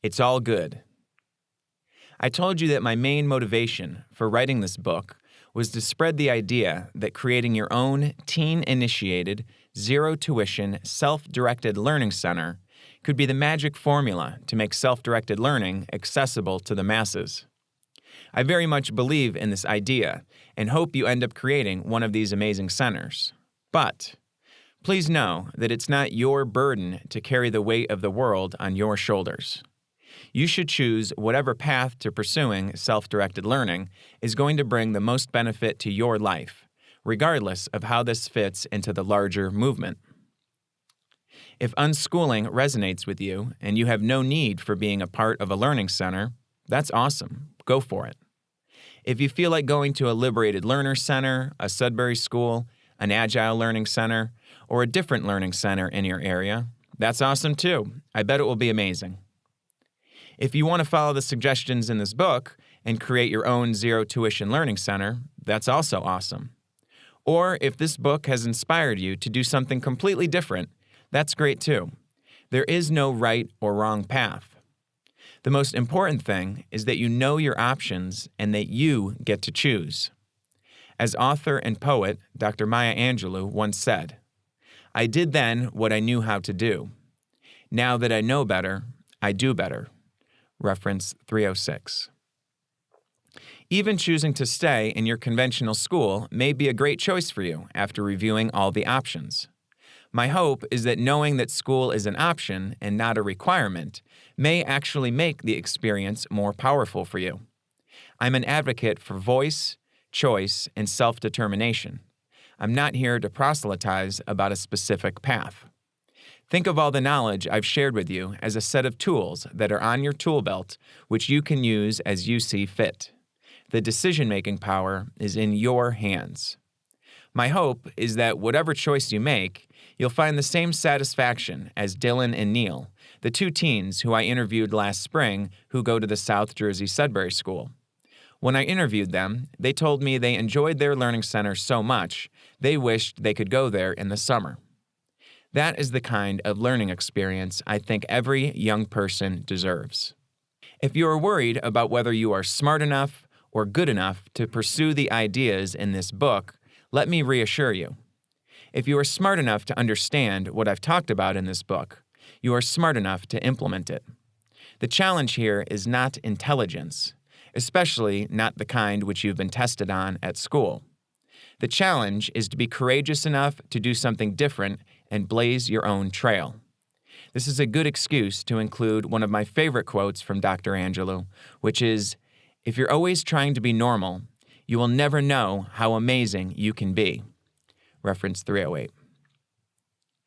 It's all good. I told you that my main motivation for writing this book was to spread the idea that creating your own teen-initiated, zero-tuition, self-directed learning center could be the magic formula to make self-directed learning accessible to the masses. I very much believe in this idea and hope you end up creating one of these amazing centers. But please know that it's not your burden to carry the weight of the world on your shoulders. You should choose whatever path to pursuing self-directed learning is going to bring the most benefit to your life, regardless of how this fits into the larger movement. If unschooling resonates with you and you have no need for being a part of a learning center, that's awesome. Go for it. If you feel like going to a Liberated Learner Center, a Sudbury School, an Agile Learning Center, or a different learning center in your area, that's awesome too. I bet it will be amazing. If you want to follow the suggestions in this book and create your own zero-tuition learning center, that's also awesome. Or if this book has inspired you to do something completely different, that's great too. There is no right or wrong path. The most important thing is that you know your options and that you get to choose. As author and poet Dr. Maya Angelou once said, "I did then what I knew how to do. Now that I know better, I do better." Reference 306. Even choosing to stay in your conventional school may be a great choice for you after reviewing all the options. My hope is that knowing that school is an option and not a requirement may actually make the experience more powerful for you. I'm an advocate for voice, choice, and self-determination. I'm not here to proselytize about a specific path. Think of all the knowledge I've shared with you as a set of tools that are on your tool belt, which you can use as you see fit. The decision-making power is in your hands. My hope is that whatever choice you make, you'll find the same satisfaction as Dylan and Neil, the two teens who I interviewed last spring who go to the South Jersey Sudbury School. When I interviewed them, they told me they enjoyed their learning center so much, they wished they could go there in the summer. That is the kind of learning experience I think every young person deserves. If you are worried about whether you are smart enough or good enough to pursue the ideas in this book, let me reassure you. If you are smart enough to understand what I've talked about in this book, you are smart enough to implement it. The challenge here is not intelligence, especially not the kind which you've been tested on at school. The challenge is to be courageous enough to do something different and blaze your own trail. This is a good excuse to include one of my favorite quotes from Dr. Angelou, which is, "If you're always trying to be normal, you will never know how amazing you can be." Reference 308.